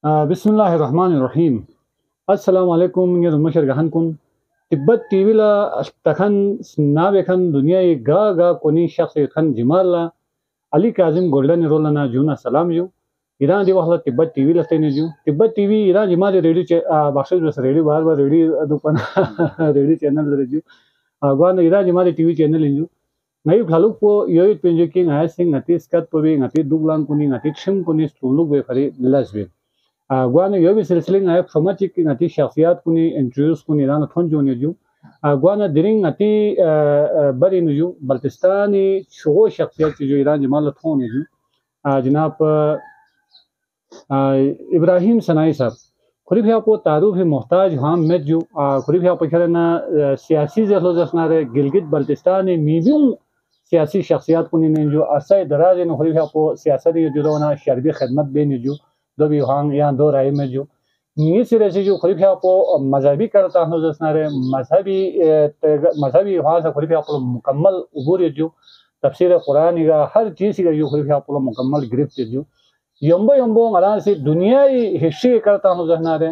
बिस्मिल्लाहिर्रहमानिर्रहीम। अस्सलाम वालेकुम ये मशर गहन कुन तिब्बत टीवी ला तखन नावेखन दुनिया गा गा कोनी शख्स खन जिमाला अली काजिम गोल्डन रोल ना जूना सलाम यू Iran di wahla Tibet TV ला तेने जू तिब्बत टीवी इरान जिमा दे रेडियो बक्सस बस रेडियो बार बार रेडियो दुकान रेडियो चैनल रे जू गवान इरान जिमा दे टीवी चैनल इंजू ngai khaluk po yoit penje ki ngai sing ngati skat po bi ngati duglang kuni ngati chim kuni suluk be phari lasbe gwana yobi silsile ngai khamachi ki ngati shakhsiyat kuni introduce kuni ran thon jone ju gwana diring ngati bari nu ju baltistani shugo shakhsiyat ju iran jamal thon ju जनाब इब्राहिम सनाई साहब खुरीफिया को तारुफ मोहताज हम में जो खुरीफिया पखरना सियासी जहलो जसनारे गिलगित बल्तिस्तान मीबियों सियासी शख्सियत को ने जो अरसा दराज ने खुरीफिया को सियासत जो दोना शर्बी खिदमत बेन जो दो भी हां या दो राय में जो नी सिरे से जो खुरीफिया को मजहबी करता हूं जसनारे मजहबी वहां से खुरीफिया को मुकम्मल उबूर जो तफसीर कुरान का हर चीज का जो खुरीफिया को मुकम्मल गिरफ्त जो यम्बो यम्बो ngara si दुनियाई हिस्ट्री करता हूं जहना रे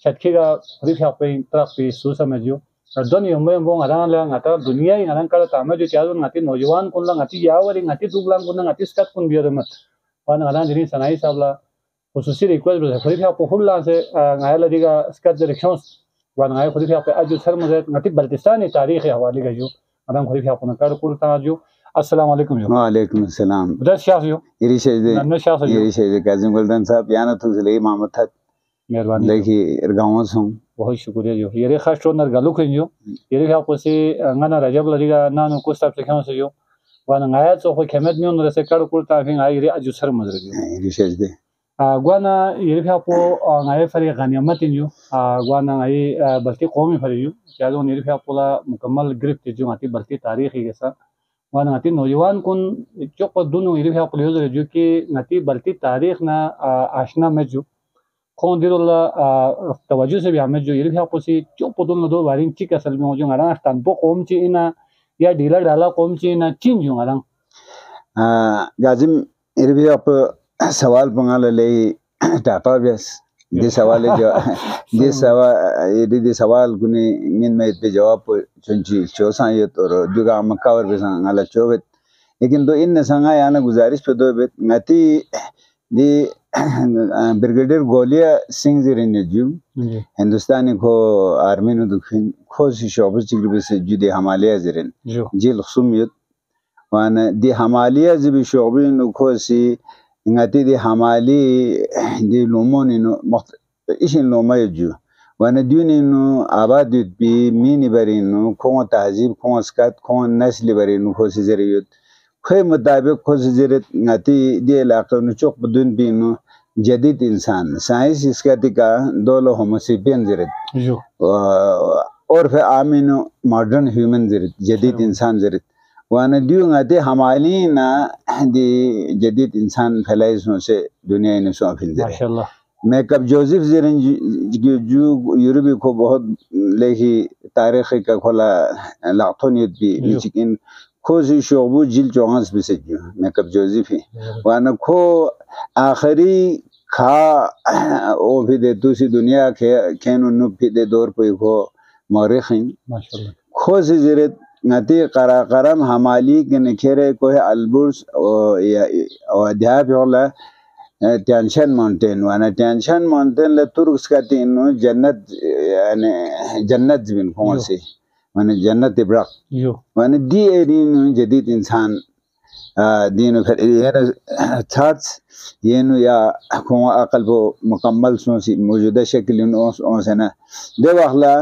छटकीगा खुरीफिया पे तरफ पे सो समझो don yombo yombo ngara la ngata दुनियाई ngara kala tama जो चादो ngati नौजवान कुन ला ngati यावरी ngati दुगलां कुन ngati स्कत कुन बियर मत वन ngara जनी सनाई साहब ला खुसूसी रिक्वेस्ट बे खुरीफिया पे हुल्ला से ngaya दिगा स्कत रिक्शंस वन ngaya खुरीफिया पे अजो सर मुझे ngati बल्तिस्तानी तारीख हवाले का जो ngara खुरीफिया पे कर कुरता जो अस्सलाम वालेकुम जो वालेकुम सलाम बदर शाह जो इरी शेदे काजिम गोल्डन साहब याना तो ले मामत था मेहरबानी देखी इरगांव से बहुत शुक्रिया जो ये खास तो नर गलुक जो ये क्या पोसे अंगना रजब लड़ीगा ना नो कुछ सब से से जो वाना गाया तो कोई खेमत में उन से कर कुलता फिर आई रे अजू सर मजर जो इरी शेदे गवाना ये क्या पो गाय फरी गनियमत जो गवाना आई बल्कि कौमी फरी जो क्या जो ये क्या पोला मुकम्मल गिरफ्त जो आती बल्कि तारीखी के साथ वाना आती नौजवान कुन जो दोनों ये क्या पोले जो कि नती बल्कि तारीख ना आशना में जो कौन दिरोला तवज्जो से भी हमें जो ये भी आपको सी जो पतों दो वारिंग चिक असल में हो जो हमारा तंबो कौम ची इना या डीलर डाला कौम ची इना चिन जो हमारा गाजिम इरी भी आप सवाल पंगाल ले टाटा बेस दे सवाल जो दे सवाल कुने मिन में पे जवाब चुनची चोसा ये तो दुगा मक्कावर पे संगाला चोबे लेकिन दो इन संगा याना गुजारिश पे दो बेत नती दी ब्रिगेडियर गोलिया सिंह जी जो हिंदुस्तानी को आर्मी ने दुखिन खोज शोबस चिग्र से जुदे हमालिया जरिन जिल खसुमियत वाना दी हमालिया जब शोबिन खोसी ngati di hamali di lomoni no ishin loma ju wana duni no abadit bi mini barino ko tahzib ko skat ko nasli barino ko sizeriyot khoy mutabik ko sizeret ngati di ilaqo no chok budun bino jadid insan science इसका टिका दोलो होमो sapien जरित और फिर आमिनो modern human जरित जदीद इंसान जरित वाना दियो ngate हमाली ना दी जदीद इंसान फैलाइसों से दुनिया ने सो फिल माशाल्लाह मैं कब जोसेफ जरिन जो यूरोपी को बहुत लेखी तारीख का खोला लातोनियत भी लेकिन खोजी शोबू जिल चौंस भी से जो मैं कब जोसेफ ही वाना को आखिरी खा ओ भी दे दूसरी दुनिया के खेनो नु भी दे दौर पे को मौरिखिन माशाल्लाह खोजी जरित ngati qaraqaram hamali ke nekhere ko alburz ya अध्याप होला टेंशन माउंटेन वाना टेंशन माउंटेन ले तुर्क का तीन जन्नत यानी जन्नत जिन कौन से माने जन्नत इब्राक माने दी एरिन जदीद इंसान दीनो फिर ये थॉट्स ये नो या को अकल वो मुकम्मल सो सी मौजूदा शक्ल नो से ना दे वाखला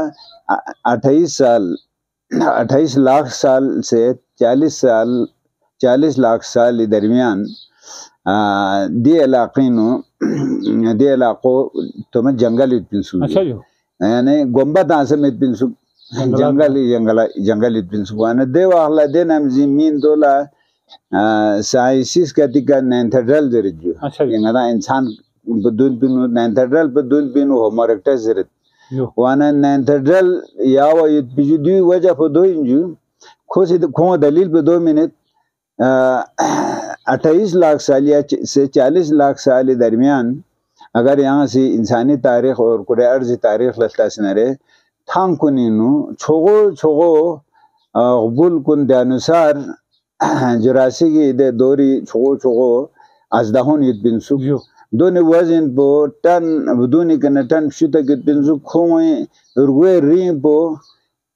28 लाख साल से 40 लाख साल दरमियान दे इलाको तो मैं जंगल इतपिंसु अच्छा जो यानी गोंबा तांसे में इतपिंसु जंगल इतपिंसु वाने दे वाला दे नाम ज़मीन दोला साइंसिस का टिका नेंथड्रल जरिजु ये ना इंसान बदून बिनु नेंथड्रल बदून बिनु होमोरेक्टस जरित वाना नेंथड्रल यावा इतपिजु दी वजह पर दो इंजु खोसी खो दलील पे 2 मिनट 28 लाख साल या से 40 लाख साल दरमियान अगर यहाँ से इंसानी तारीख और कुरे अर्जी तारीख लस्ता सिनरे थांग कुनीनु छोगो छोगो गबुल कुन दानुसार जुरासी की दे दोरी छोगो छोगो अजदाहुन युद्ध बिंसु दोने वजन बो टन दोने कने टन शुद्ध युद्ध बिंसु खोए रुए री बो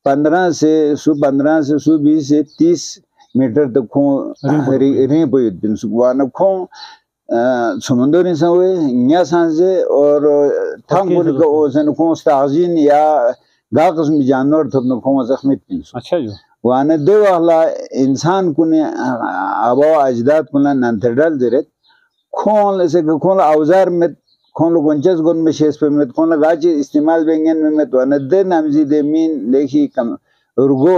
15 से 20 से 30 मीटर तक खो री बो युद्ध बिंसु वाना खो समुद्री संवे न्या सांसे और थांगुन को ओसन को स्टाजिन या गाकस में जानवर थप न खो जख्मी बिंसु अच्छा जो वाना दे वाला इंसान कुने आबा अजदाद कुना नंतरडल जरे खोल ऐसे खोल औजार में खोल गुंचस गुन में शेष पे में खोल गाची इस्तेमाल बेंगन में तो नदे नामजी दे मीन लेखी कम रुगो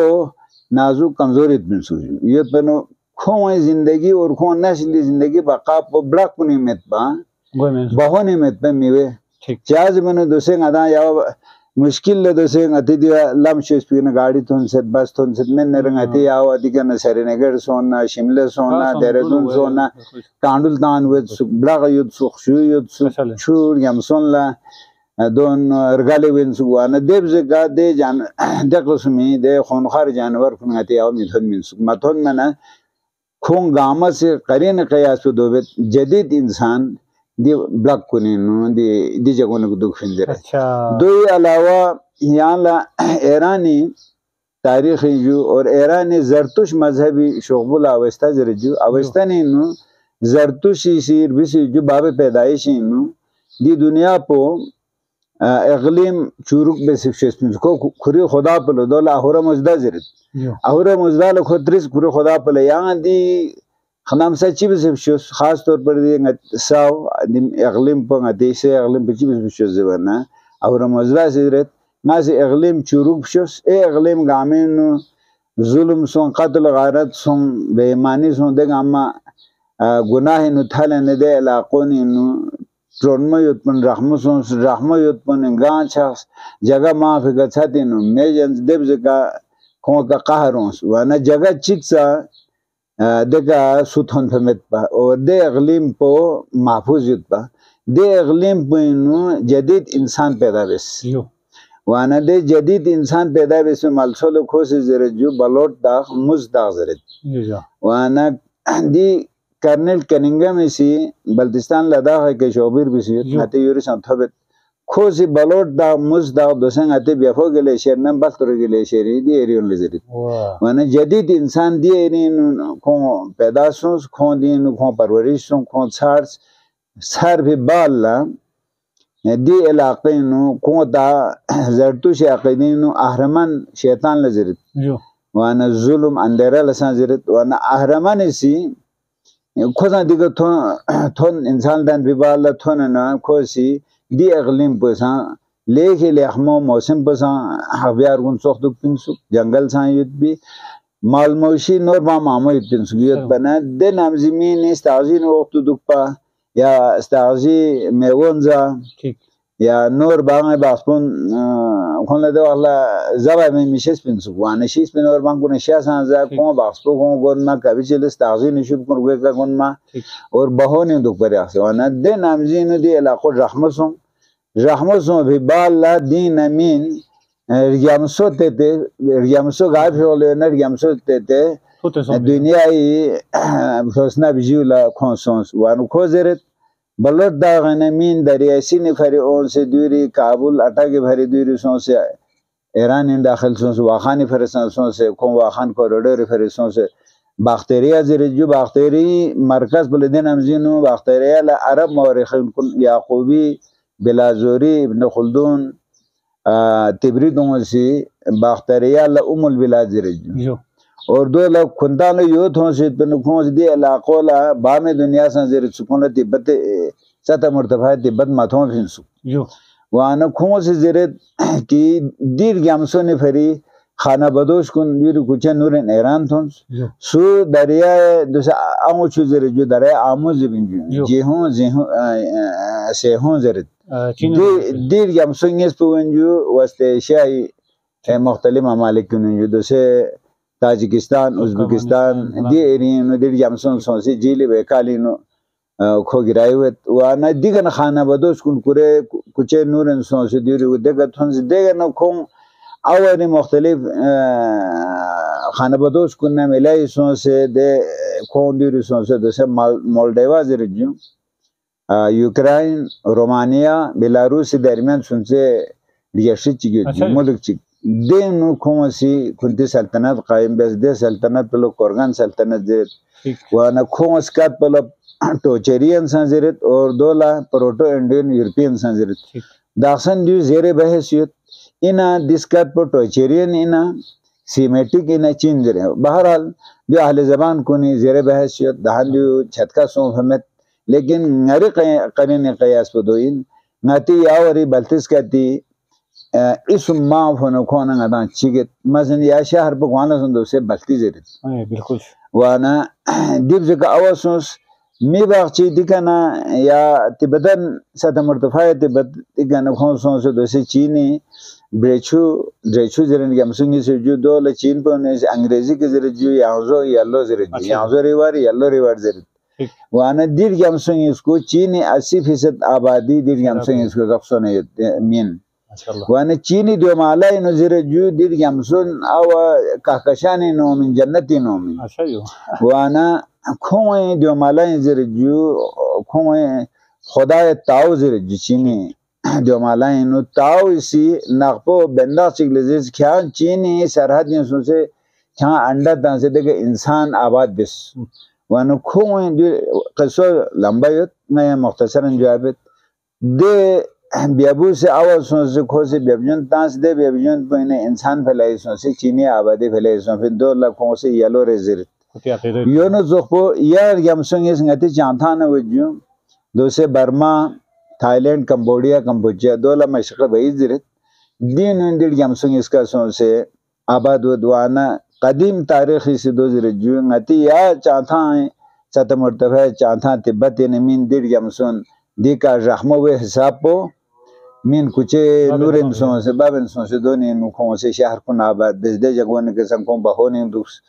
नाजुक कमजोरी बिन सुजु ये पनो खोए जिंदगी और खो नस्ली जिंदगी बका ब्लॉक कुनी में बा बहोने में पे मिवे चाज मनो दोसे गदा या मुश्किल ले दोसे अति दिया लम शेष पे न गाड़ी थोन से बस थोन से में नरंग अति आओ अधिक न सरेनगर सोना शिमले सोना देहरादून सोना कांडुल तान वे ब्लॉक युद्ध सुखशु युद्ध छुर यमसोनला दोन रगाले वेन सुवा न देव जगह दे जान देखलसमी दे खनखार जानवर कुन अति आओ मिथन मिन सुक मथन मना खों गामा से करेन कयास पे दोबे जदीद इंसान दी ब्लॉक कुनीनु दी जगों को दुख फिंदर अच्छा दो अलावा यहाँ ला ईरानी तारीख जो और ईरानी जरतुश मजहबी शोबुल अवस्था जरजू अवस्था नहीं नु जरतुशी सीर बिसी जो बाबे पैदाइशी नु दी दुनिया पो इक़लीम चुरुक बेसिफिश को खुरी खुदा पलो दोला अहुरा मजदा जरत अहुरा मजदा ल खुत्रिस खुरी खुदा पलो यहाँ दी खनाम सच्ची बेसिफिश खास तौर पर दी साव इक़लीम पर ngati से इक़लीम बच्ची बेसिफिश जबना अहुरा मजदा जरत ना से इक़लीम चुरुक शोस इक़लीम गामेनु जुल्म सों कत्ल गारत सों बेईमानी सों दे गामा गुनाह नु थाले ने दे इलाकों नु ट्रोनमा युत्पन रहमो युत्पन गांचा जगह माफी गछाती नु मेजन देव जगह खो का कहरोंस वना जगह चिक्सा देगा सुथन फमेत पा और दे इक़लीम पो महफूज युत्पा दे इक़लीम पे नु जदीद इंसान पैदा बेस वाना दे जदीद इंसान पैदा बेस में मलसोल खोसे जरे जो बलोट दाग मुज दाग जरे वाना दी कर्नल कनिंगम इसी बल्तिस्तान लद्दाख के शोबीर बिसी नाते यूरी संथबत खोसी बलोट दा मुज दा दोसंग आते बेफो गेले शेरनम बस्तरो गेले शेरी दी एरियन लेजरी माने जदीद इंसान दी एरियन को पैदाशों खो दिन खो परवरिशों खो छार्स सर भी बाला दी इलाके नु को दा जरतुश अकीदीन अहरमन शैतान लेजरी वाना जुल्म अंधेरा लसा जरत वाना अहरमन इसी खोसा दिगो थोन इंसान दान बिबाला थोन ना खोसी दी इक़लीम पसा लेके लेखमो मौसम पसा हवियार गुन सोख दुख पिंसु जंगल सा युद्ध भी मालमोशी नोर बा मामो युद्ध पिंसु युद्ध बना दे नाम ज़मीन इस्ताजी न वक्त दुख पा या इस्ताजी मेवंजा या नोर बांगे बास्पुन खोलने दो अल्लाह ज़बा में मिशेस पिंसु वाने शीश पिन और बांगु ने शाह सांजा कौन बास्पो कौन गोन मा कभी चले इस्ताजी निशुब कर गुए का गोन मा और बहोने दुख पर आसे वाना दे नाम ज़मीन दे इलाक़ों रहमसों भी बाला दीन अमीन रियामसो रियामसो गायब हो ले न रियामसो दुनिया ही सोचना बिजुला खोंसोंस वानु खोजरत बलट दागन अमीन दरियासी ने फरी ओन से दूरी काबुल अटा के भरी दूरी सों से ईरान इन दाखिल सों से वाखानी फरसन सों से खों वाखान कॉरिडोर फरसन से बाख्तेरिया जरिजु बाख्तेरी मरकज बुलदिन अमजीनु बाख्तेरिया ला अरब मौरिखिन कुल याकूबी बिलाजोरी इब्न खुल्दून तिब्रिदों से बाख्तेरिया ला उमुल बिलाद जरिजु और दो लोग खुंदा ने यूथ हो से तो खोज दे इलाकों ला बामे दुनिया से जर सुकून तिब्बत सता मर्तबा तिब्बत माथों फिंसु वहाँ न खोज से जरे कि दीर ग्यामसों ने फरी खाना बदोश कुन यूर कुछ नूरन ईरान थों सु दरिया दूसरा आमू चुजरे जो दरिया आमू ज़मीन जेहों सेहों जरे दीर ग्यामसों इंग्लिश पुवंजु वस्ते शाही मुख्तलिफ ममालिक कुन जो दूसरे ताजिकिस्तान उज़्बेकिस्तान दी एरिया नो दी जामसन सोंसी जिले बेकाली नो खो गिरायवत वाना दिगन खाना बदोस कुन कुरे कुचे नूरन सोंसे दिरी उदेगा थोंस देगा न खों आवरी मुख्तलिफ खाना बदोस कुन्ना मिलाई सोंसे दे खों दिरी सोंसे दसे Moldova Jarju Ukraine Romania Belarus दरमियान सुनसे रियासत चिगे मुल्क चिग देन खों सी कुंती सल्तनत कायम बस दे सल्तनत पलो कोरगान सल्तनत दे वाना खों स्कात पलो टोचेरियन संजरित और दोला प्रोटो इंडियन यूरोपियन संजरित दासन दु जेरे बहसियत इना दिस्कत पर टोचेरियन इना सीमेटिक इना चीन जरे बहरहाल जो अहले जबान कोनी जेरे बहसियत दहान दु छतका सो हमें लेकिन ngari qanine qiyas podoin ngati yawari baltis kati ism maaf hono khona ngadan chiget masan ya shahar bu gwana sundo se balti zerit बिल्कुल wana dib zaka awasus mi bagchi dikana ya tibetan sata murtafaya tibet dikana khonson se dose chini drechu zeren gamsungi se ju do la chin po ne अंग्रेजी के जरे ju yazo yello zere yazo rivar zere वाना दीर गमसंग इसको चीनी 80% आबादी दीर गमसंग इसको गफसों ने मीन वाना चीनी दो माला इनो ज़रे जो दीर गमसंग आवा काकशानी नो मिन जन्नती नो मिन वाना खोए दो माला इन ज़रे जो खोए खुदा ताऊ ज़रे जो चीनी दो माला इनो ताऊ इसी नक़्पो बंदा चिकलेज़ क्या चीनी सरहदियों से क्या अंडा तांसे देखे इंसान आबाद बिस वानो खोए दो किस्सा लंबा युत मैं मुख्तसरन जवाबत दे बियाबू से आवाज़ से खोसे बियाबजन तांस दे बियाबजन पहने इंसान फैलाई से चीनी आबादी फैलाई फिर 2 लाख से येलो रेजर योनो जोखो यार यमसंग इस ngati जानता न वजू दो से Burma Thailand Cambodia Cambodia 2 lakh मशक़ भाई जिरत दिन इंडियन यमसंग इसका से आबाद वदवाना कदीम तारीख़ी से 2000 ngati या चाहता है सत मर्तबा चाहता तिब्बत ने मीन दिर यमसुन दिका रहमो वे हिसाब पो मीन कुचे नूरन सो से बाबन सो से दोने नुखों से शहर को आबाद बेजदे जगवन के संकों बहोने दुस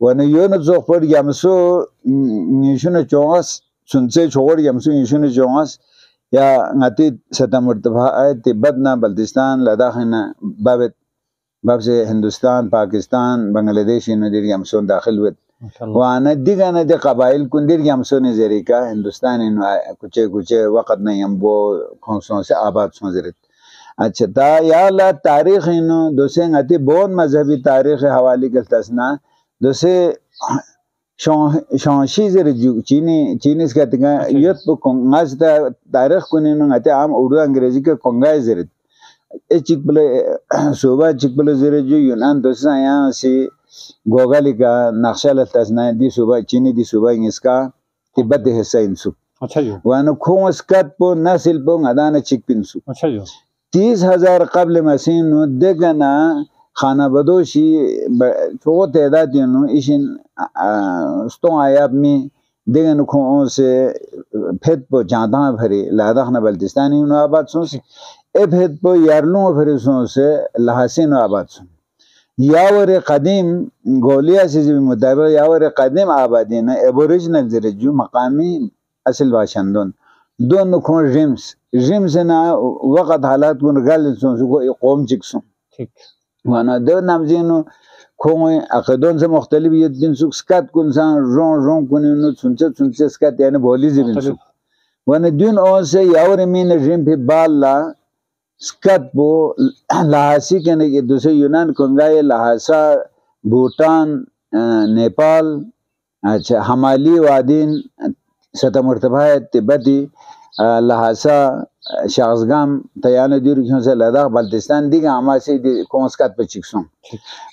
वन यो न जो पर यमसु निशुन चोंगस सुनसे छोड़ यमसु निशुन चोंगस या ngati सत मर्तबा तिब्बत ना बल्तिस्तान लद्दाख ना बाबत बाब से हिंदुस्तान पाकिस्तान बांग्लादेश इन दिर यमसुन दाखिल हुए वाना दिगाना दे कबाइल कुंदिर यमसुन जरीका हिंदुस्तान इन कुचे कुचे वक्त नहीं हम वो खोंसों से आबाद सोजरत अच्छा ता या ला तारीख इन दोसे ngati बोन मजहबी तारीख हवाले के तसना दोसे शौशी जरे चीनी इसका तिका युद्ध को कंगास तारीख कुने ngati आम उर्दू अंग्रेजी के कंगाई जरे ए चिकबले सोबा चिकबले जरे जो यूनान दोसा यहाँ से गोगाली का नक्शा लतासना दी सोबा चीनी दी सोबा इंग्लिश तिब्बत हिस्सा इंसु अच्छा जी वानो खोंस कट पो नस्ल पो ngadaना चिकपिंसु अच्छा जी 30,000 कबल मसीन देगना खाना बदोशी तो तादाद नो इशिन स्तो आयाब में देगन खों से फेत पो जादा भरे लादाख न बल्तिस्तानी नो आबाद सोस ए फेत पो यारलू भरे सो से लहासी नो आबाद सो यावर कदीम गोलिया से जो मुताबिक यावर कदीम आबादी न एबोरिजिनल जरे जो मकामी असल बाशिंदों दोनों खों रिम्स ना वक्त हालात को गल सो को कौम चिक्सो ठीक वाना दो नामजीनो खों अकदों से मुख्तलिफ ये दिन सुस्कत कुनसा रों कुनिनो सुनसे स्कत यानी बोली जिबिन सु वाना दिन और से यावर मीन रिम पे बाला स्कत बो लहासी के ने दूसरे यूनान कंगाई लहासा भूटान नेपाल अच्छा हमाली वादीन सत मर्तबा तिब्बती लहासा शाहजगाम तयान दूर क्यों से लद्दाख बल्तिस्तान दी गामा से कोंसकत पे चिक्सों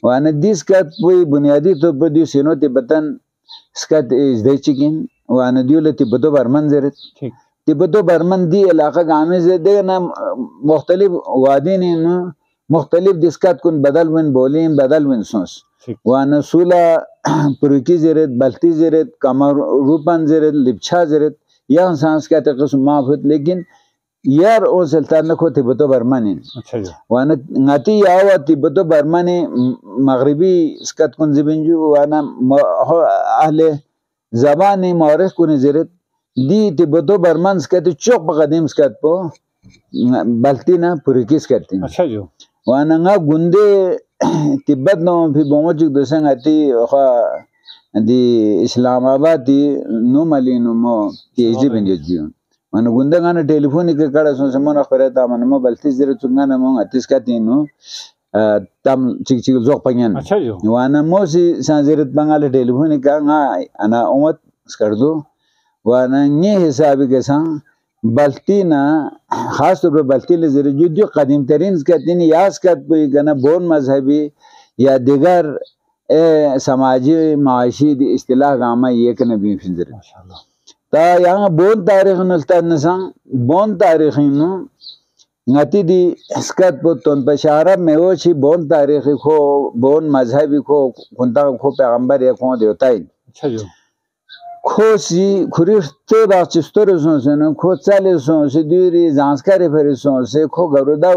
वाने दिस कत कोई बुनियादी तो पर दी सिनो तिब्बतन स्कत इज दे चिकिन वाने दियो तिब्बतो बर्मन जरे तिब्बतो बर्मन दी इलाका गामे से दे ना मुख्तलिफ वादी ने मुख्तलिफ दिस्कत कुन बदल वन बोलीं बदल वन सोस वाने सूला पुरुकी जरे बल्ती जरे कमर रूपन जरे लिप्छा जरे यह सांस्कृतिक किस्म माफूत लेकिन यार ओ सल्तनत को तिब्बतो बर्मनी अच्छा जी वाना ngati yawa तिब्बतो बर्मनी मगरिबी स्कत कुन जिबिंजु वाना अहले ज़बानी मौरिख कुन जरत دی तिब्बतो बर्मन स्कत चोक बकदीम स्कत पो बल्ती ना पुरकिस करती अच्छा जो वानंगा गुंदे तिब्बत नो भी बोमोजिक दोसंग आती खा दी इस्लामाबाद दी नो मलिनो मो पीएचडी बंदियो मन गुंदे गाना टेलीफोन के कड़ा सो समन खरेता मन मो बल्ती जरे चुंगाना मो अतिस कातीनो tam cik zok panyan wana mosi sanzirit bangale telefoni ka nga ana omat skardo wana nye hisabi ke sa baltina khas तौर पे balti ले जरे जो कदीम तरीन कहते यास कहते कोई गना बोन मजहबी या दिगर समाजी माशी इस्तिलाह गामा ये कने भी फिंजर माशाल्लाह ता यहाँ बोन तारीख नलता नसा बोन तारीख no ngati di skat puton bashara meochi bon tarikhi ko bon mazhabi ko kunta ko पैगंबर ya ko देवता है अच्छा जो को सी खुरिस्ते बाचिस्तर से न को चाले से दूरी जांचकारी फेर से को गरुदा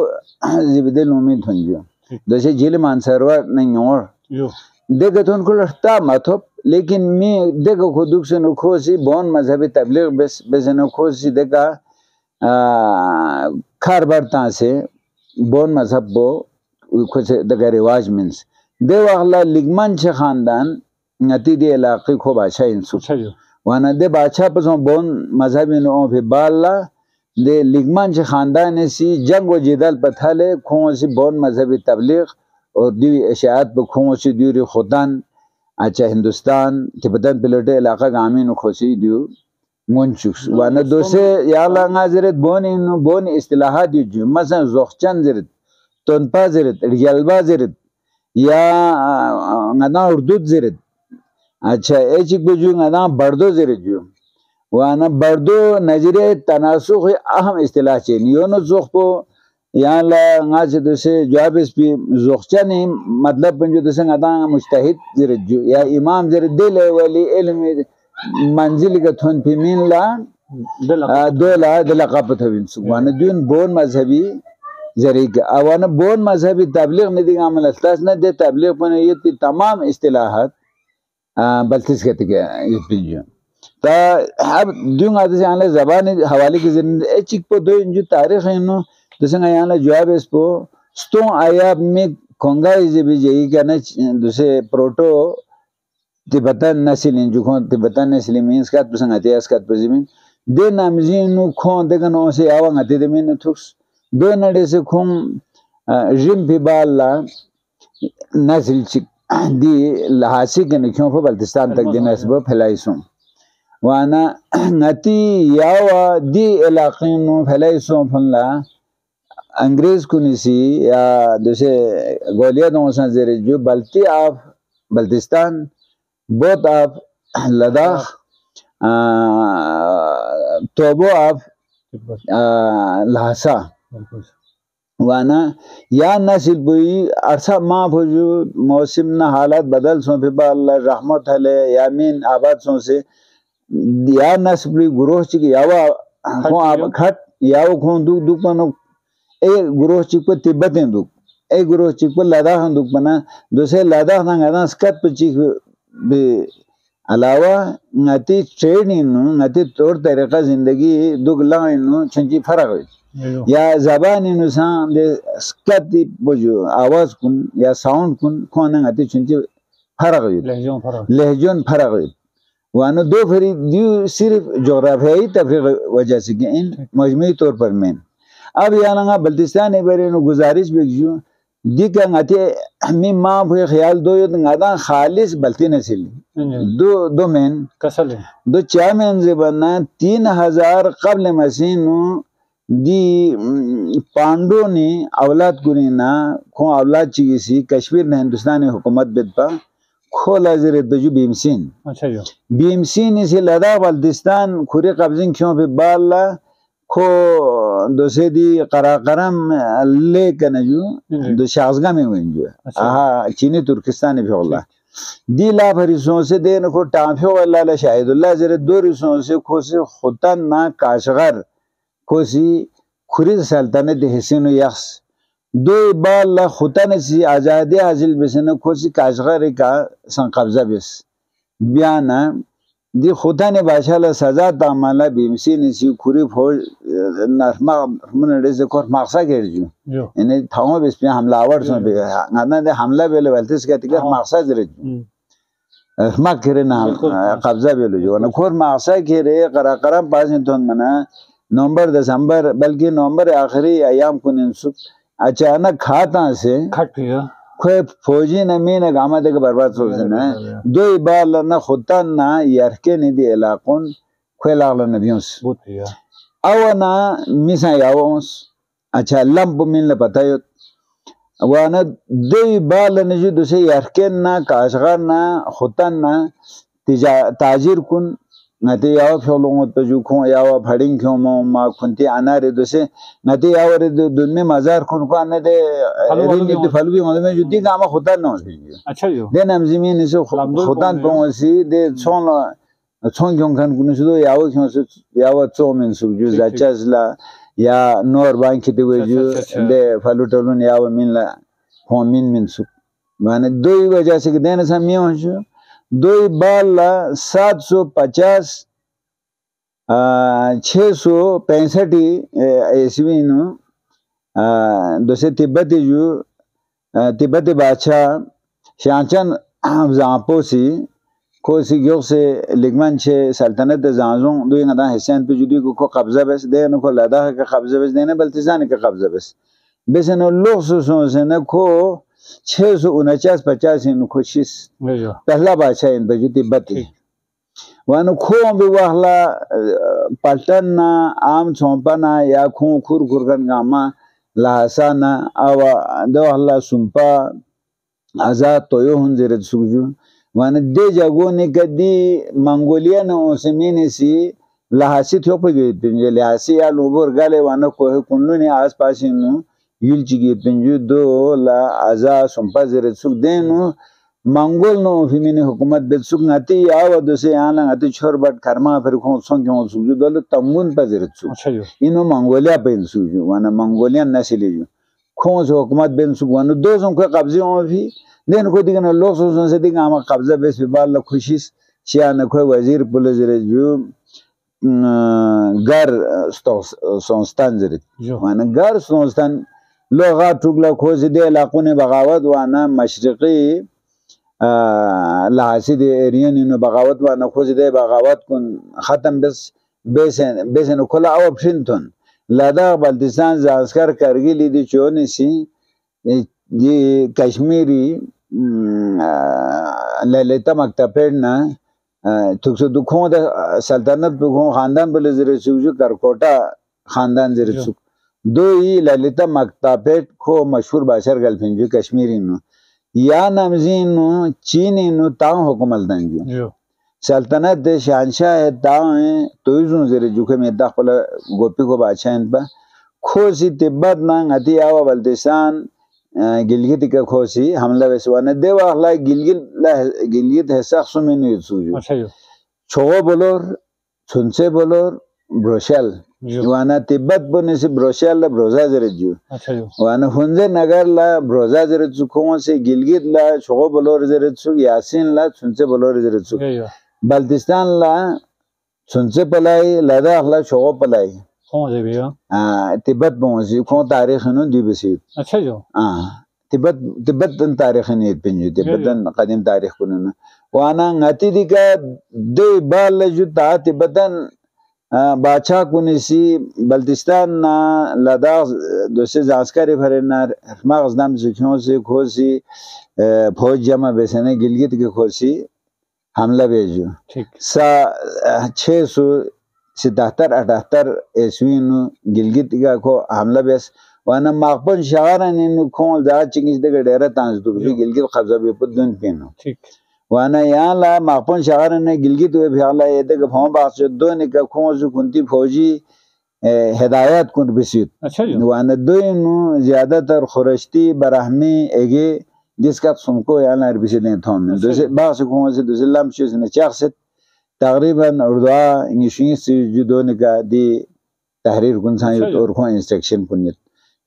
जिबदे उम्मीद थंजो जैसे जिले मानसरवा नहीं और देखे तो उनको लगता माथो लेकिन मैं देखो खुद से न को सी bon mazhabi तबलीग बस न को सी देखा खारबरता से बोन मजहब बो कुछ दगा रिवाज मींस देवाला लिगमन छे खानदान नती दे इलाके को बादशाह इंसु वाना दे बादशाह पसों बोन मजहब इन ओ भी बाला दे लिगमन छे खानदान सी जंग व जिदल पथाले खो सी बोन मजहबी तबलीग और दी इशाअत ब खो सी दूरी खुदान अच्छा हिंदुस्तान तिब्बतन पिलटे इलाका गामी नु खोसी दियो منشوس وانا دوسه یالا نظرت بون اصطلاحات دیجو مثلا زخچن زرد تنپا زرد ریالبا زرد یا ندا اردود زرد अच्छा ایچک بجو ندا بردو زرد جو وانا بردو نظریه تناسخ اهم اصطلاح چه نیونو زخ پو یالا ناز دوسه جواب اس پی زخچن مطلب بنجو دوسه ندا مجتهد زرد جو یا امام زرد دل ولی علم منزل का थोन फिमिन ला दलका पथविन सुवान दुन बोन मजहबी जरीक अवान बोन मजहबी तबलीग ने दी अमल अल्तास ने दे तबलीग पने ये तमाम इस्तिलाहात बल्तिस कहते के ये पिंजो ता अब दुन आदि से आले जबान हवाले के जरिए ए चिक पो दो जो तारीख है नो दसंग याला जवाब इस पो स्तो आया में कोंगा इजे भी जेई कहना दूसरे प्रोटो तिब्बतन नस्ल जो को तिब्बतन नस्ल मींस का पसंद आते हैं इसका पजिमिन दे नामजीन नु खो दे कनो से आवांग आते दे में थुक्स दो नडे से खुम जिम बिबाला नस्ल चिक दी लहासी के क्यों को बल्तिस्तान तक दिन असब फैलाइसुम वाना नती यावा दी इलाके नु फैलाइसुम फला अंग्रेज कुनिसी या जैसे गोलिया दो जरे जो बल्ती आप Baltistan both of Ladakh, Tobo of Lhasa. वाना या नस्ल बुई अरसा माँ भुजू मौसम न हालत बदल सो फिबा अल्लाह रहमत हले यामीन आबाद सो से या नस्ल बुई गुरोह चिक यावा को आप खट याव को दुख पनो ए गुरोह चिक पर तिब्बतें दुख ए गुरोह चिक पर लद्दाख दुख पना दूसरे लद्दाख ना स्कत पर चिक बे अलावा नती ट्रेनिंग नती तौर तरीका जिंदगी दुगला इन्नो चंची फरक है या ज़बान इन्नो सान दे स्कती बजो आवाज़ कुन या साउंड कुन खोना नती चंची फरक है लहजों फरक है वानो दो फरी दो सिर्फ जोग्राफियाई तफरीक वजह से कि इन मजमूई तौर पर मैं अब यहाँ लगा बल्तिस्तान इबारे नो गुजारिश बेचूं दिक्कत आती है मैं माँ भूख ख्याल दो ये तो खालिश बल्ती नस्ल दो मैन कसल दो चार मैन से बनना 3000 कबल मसीनो दी पांडो ने औलाद कुनी ना खो औलाद चिकिसी कश्मीर ने हिंदुस्तानी हुकूमत बिदपा खो लाजर बजू भीमसेन अच्छा जो भीमसेन इसे लद्दाख बल्तिस्तान खुरे कब्जिंग क्यों पे बाला खो दोसे दी कराकरम ले कनजू दो शाजगा में हुई जो आहा चीनी तुर्किस्तान भी होला दी ला भरिसों से देन को टाफे वाला ला शाहिदुल्लाह जरे दो रिसों से खोसे खुतन ना काशगर खोसी खुरी सल्तनत हिस्सेनो यक्स दो बाल ला खुतन सी आजादी हासिल बेसन खोसी काशगर का सन कब्जा बेस बयाना دی خوتان باشاله سزا تعماله بیمسی نسی خوری فوج نرما من رز کار مقصد کردیم یعنی تمام بسیار حمله آور سون به نه ده حمله بیل ولتیس که تیکر مقصد کردیم ما کرده قبضه بیلو جو نه کور مقصد کرده قرارم پاسین منا نومبر دسامبر بلکه نومبر آخری ایام کنیم سوپ اچانک خاطر سے کوئی فوجی نمینه گامده که برباد سوزنه دوی بار نه خودتان نه یارکه ندی علاقون کوئی لاغل نبیونس او نه میسان یاونس اچھا لمپ من لپتایت وانا دوی بار نجو دوسه یارکه نه کاشغر نه خودتان نه تاجر کن نتی یاو فیولونگت پجو کن یاو پھڑین کیوں ما کنتی اناره دوسه نتی یاو دنمی مزار کن کو انه ده رینگی ده فلوی مدمه جو دیگه اما خودتان نوزی اچھا جو ده نمزیمی نیسو خودتان پونسی ده چون کیون کن کنو شدو یاو کیون سو یاو چون منسو جو زچاز لا یا نور بانکی دوی جو ده فلو تولون یاو من لا کون منسو معنی دوی وجہ سے که ده نسا میون شو دوی بالا 750 665 ईस्वी नो दोसे तिब्बती जो तिब्बती बादशाह शांचन जापोसी को सिग्यों से लिगमन छे सल्तनत जांजों दोई नदा हिस्सें पे जुदी को कब्जा बस दे न को लद्दाख का कब्जा बस देने बल्तिस्तान का कब्जा बस न लोग से न को 649-50 इनको शीस पहला बादशाह इन पे जो तिब्बती वानु खो भी वहला पलटन ना आम चौंपा ना या खो खुर खुरगन गामा लासा ना आवा दो हल्ला सुंपा आजाद तोयो हुंजरे सुजु वानु दे जगो ने कदी मंगोलिया न ओसमीने सी लासी थोप गई पिंजे लासी या लोगोर गाले वानु कोहे कुन्नु ने आसपास नु युलचिगे पिंजु दो ला आजा सुंपा जरे सुख देनु मंगोल नो फिमिने हुकूमत बेद सुख नाती याव दोसे याना नाती छोर बट कर्मा फिर को संख्या सुजु दल तमुन पजरे सुख इनो मंगोलिया पेन सुजु वाना मंगोलियन नस्ल जो खोज हुकूमत बेन सुख वानो दो सं को कब्जे ओ भी देन को दिगन लोग सो से दिगा हम कब्जा बेस बाल खुशिस शिया न को वजीर पुलजरे जो घर संस्थान जरे वाना घर संस्थान लोगा टुकला खोज दे लाकुने बगावत वाना मशरकी लासी दे एरियन इनो बगावत वाना खोज दे बगावत कुन खत्म बेसन खोला अब फिंटन लद्दाख बल्तिस्तान जास्कर करगिल दी चोनी सी ये कश्मीरी ललिता मक्तपेड़ ना तुक्सो दुखों द सल्तनत दुखों खानदान बले जरे सुजु करकोटा खानदान जरे सुख दो ही ललिता मक्तपेड़ को मशहूर बाशर गलफिंजु कश्मीरी नो या नमजीन नो चीनी नो ताऊ हुकूमत दंगी सल्तनत दे शहंशाह है ताऊ है तोइजु जरे जुके में दाखल गोपी को बादशाह इन पर खोसी तिब्बत ना गति आवा बल्तिस्तान गिलगित का खोसी हमला वैसवाने देवा हला गिलगित है शख्स में नहीं सुजु छोगो बोलोर छुनसे बोलोर ब्रोशल वाना तिब्बत बने से ब्रोशल ला ब्रोजा जरे जो वाना हुंजे नगर ला ब्रोजा जरे चुकों से गिलगित ला छोगो बोलोर जरे चुक यासीन ला छुनसे बोलोर जरे चुक बल्तिस्तान ला छुनसे पलाई लद्दाख ला छोगो पलाई तिब्बत पहुंची को तारीख नो दिबसी अच्छा जो तिब्बत तारीख ने पिंजु तिब्बत कदीम तारीख कुन वाना ngati dika de bal ju ta tibetan बादशाह कुनिसी बल्तिस्तान ना लद्दाख दोसे जास्कारी भरेना मगजनाम जुखियों से खोसी फौज जमा बेसने गिलगित के खोसी हमला भेजो सा 677-78 ईस्वी नु गिलगित का को हमला बेस वाना माकपन शहर ने नु खोल दा चिंगिस दे डेरा तांस दु गिलगित कब्जा बे पुदन पेनो ठीक वाना यहाँ ला माकपन शहर ने गिलगित वे भला ये दे भौं बास दो ने का खोज कुंती फौजी हिदायत कुन बिसित अच्छा वाना दो नु ज्यादातर खुरश्ती बरहमी एगे जिसका सुनको यहाँ ला बिसित ने थोम दूसरे बास खोज से दूसरे लम्शे ने चाखसत तकरीबा उर्दू इंग्लिश जुदो ने का दी तहरीर कुन साइट और को इंस्ट्रक्शन कुनित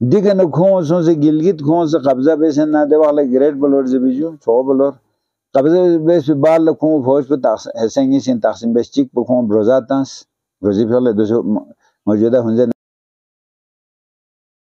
दिगन खोज से गिलगित खोज से कब्जा बेसन ना दे वाला ग्रेट बलोर जे बिजू छो बलोर قبل بس بال لكم فوز بتاع هسنجي سين تقسيم بس تيك بكم بروزاتانس بروزي فيلا دوسو موجودة هنزل